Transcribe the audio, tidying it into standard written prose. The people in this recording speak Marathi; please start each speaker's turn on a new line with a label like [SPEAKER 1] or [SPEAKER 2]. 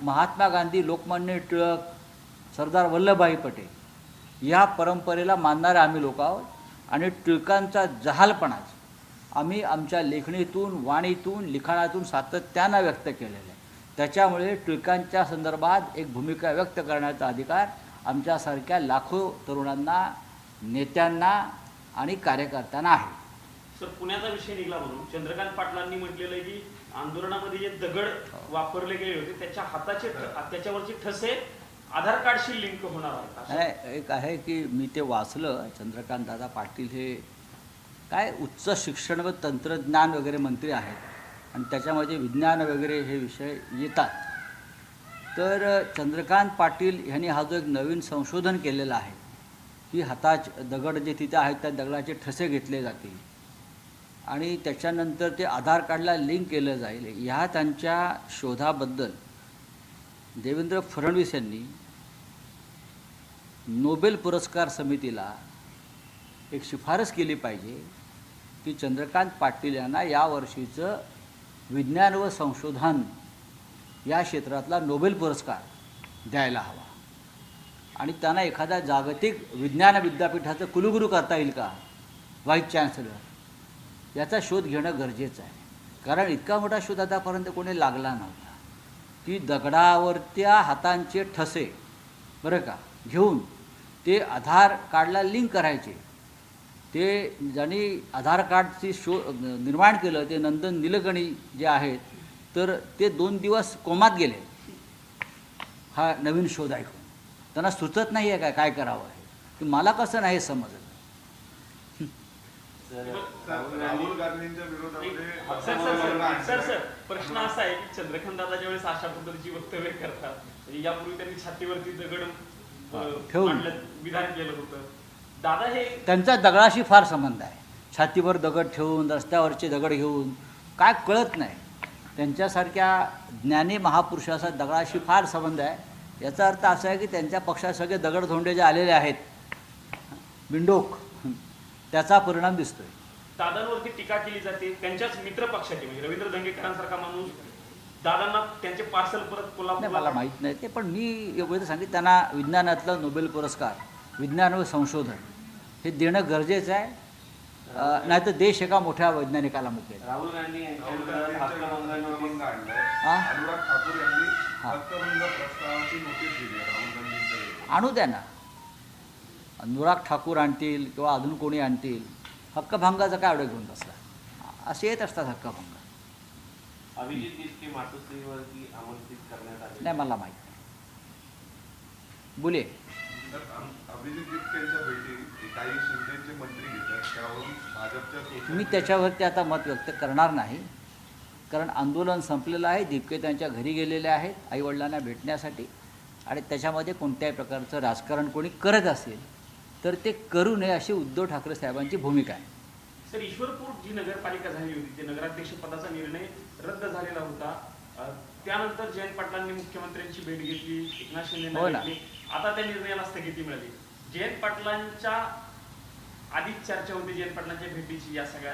[SPEAKER 1] महात्मा गांधी, लोकमान्य टिळक, सरदार वल्लभभाई पटेल या परंपरेला मानणारे आम्ही लोक आहोत आणि टिळकांचा जहालपणाच आम्ही आमच्या लेखणीतून, वाणीतून, लिखाणातून सातत्यानं व्यक्त केलेलं आहे. त्याच्यामुळे टिळकांच्या संदर्भात एक भूमिका व्यक्त करण्याचा अधिकार आमच्यासारख्या लाखो तरुणांना, नेत्यांना आणि कार्यकर्त्यांना आहे.
[SPEAKER 2] सर, पुण्याचा विषय निघाला म्हणून चंद्रकांत पाटलांनी म्हटलेलं आहे की आंदोलनामध्ये जे दगड वापरले गेले होते त्याच्या हाताचे त्याच्यावरचे ठसे आधार कार्डशी लिंक होणार आहेत.
[SPEAKER 1] एक आहे की मी ते वाचलं. चंद्रकांत दादा पाटील हे काय उच्च शिक्षण व तंत्रज्ञान वगैरे मंत्री आहेत आणि त्याच्यामध्ये विज्ञान वगैरे हे विषय येतात. तर चंद्रकांत पाटील ह्यांनी हा जो एक नवीन संशोधन केलेलं आहे की हाताचे दगड जे तिथे आहेत त्या दगडाचे ठसे घेतले जातील आणि त्याच्यानंतर ते आधार कार्डला लिंक केलं जाईल, ह्या त्यांच्या शोधाबद्दल देवेंद्र फडणवीस यांनी नोबेल पुरस्कार समितीला एक शिफारस केली पाहिजे की चंद्रकांत पाटील यांना यावर्षीचं विज्ञान व संशोधन या क्षेत्रातला नोबेल पुरस्कार द्यायला हवा आणि त्यांना एखाद्या जागतिक विज्ञान विद्यापीठाचं कुलगुरू करता येईल का, व्हाईस चान्सलर, याचा शोध घेणं गरजेचं आहे. कारण इतका मोठा शोध आतापर्यंत कोणी लागला नव्हता की दगडावरच्या हातांचे ठसे बरं का घेऊन ते आधार कार्डला लिंक करायचे. ते ज्यांनी आधार कार्डची निर्माण केलं ते नंदन निलकणी जे आहेत, तर ते 2 दिवस कोमात गेले हा नवीन शोध ऐकून. त्यांना सुचत नाही आहे काय करावं आहे की मला कसं नाही समजलं.
[SPEAKER 3] राहुल गांधींच्या विरोधामध्ये
[SPEAKER 2] सर प्रश्न असा आहे की चंद्रकांत दादा ज्यावेळेस अशा पद्धतीची वक्तव्य करतात, म्हणजे यापूर्वी त्यांनी छातीवरती दगड
[SPEAKER 1] ठेवून
[SPEAKER 2] विधान केलं होतं. दादा हे
[SPEAKER 1] त्यांचा दगडाशी फार संबंध आहे. छातीवर दगड ठेवून, रस्त्यावरचे दगड घेऊन काय कळत नाही. त्यांच्यासारख्या ज्ञानी महापुरुषाचा दगडाशी फार संबंध आहे. याचा अर्थ असा आहे की त्यांच्या पक्षात सगळे दगडधोंडे जे आलेले आहेत, बिंडोक, त्याचा परिणाम दिसतोय.
[SPEAKER 2] दादांवरती टीका केली जाते त्यांच्याच मित्र पक्षाचे, म्हणजे रवींद्र दंगेकरांसारखा माणूस दादांना त्यांचे पार्सल परत
[SPEAKER 1] नाही, मला माहीत नाही ते. पण मी एवढं सांगितलं त्यांना विज्ञानातला नोबेल पुरस्कार, विज्ञान व संशोधन हे देणं गरजेचं आहे. नाही तर देश एका मोठ्या वैज्ञानिकाला मुकेल.
[SPEAKER 4] राहुल गांधी
[SPEAKER 1] आणू द्या ना, अनुराग ठाकूर आणतील किंवा अजून कोणी आणतील. हक्कभंगाचं काय एवढं घेऊन बसला, असे येत असतात हक्कभंग.
[SPEAKER 4] अभिजित गिचके मातोश्रीवरती आमंत्रित करण्यात आले
[SPEAKER 1] नाही, मला माहीत नाही. बोले.
[SPEAKER 3] अभिजित गिचकेंच्या भेटी काही शिंदेचे मंत्री घेतात, त्यावरून भाजपच्या
[SPEAKER 1] मी त्याच्यावरती आता मत व्यक्त करणार नाही. कारण आंदोलन संपलेलं आहे. दिपके त्यांच्या घरी गेलेले आहेत आईवडिलांना भेटण्यासाठी आणि त्याच्यामध्ये कोणत्याही प्रकारचं राजकारण कोणी करत असेल तर ते करू नये अशी उद्धव ठाकरे साहेबांची भूमिका आहे.
[SPEAKER 2] सर, ईश्वरपूर जी नगरपालिका झाली होती ते नगराध्यक्ष पदाचा निर्णय रद्द झालेला होता. त्यानंतर जयंत पाटलांनी मुख्यमंत्र्यांची भेट घेतली, एकनाथ शिंदेंना भेटली. आता त्या निर्णयाला स्थगिती मिळाली. जयंत पाटलांच्या आधीच चर्चा होती जयंत पाटलांच्या भेटीची या सगळ्या.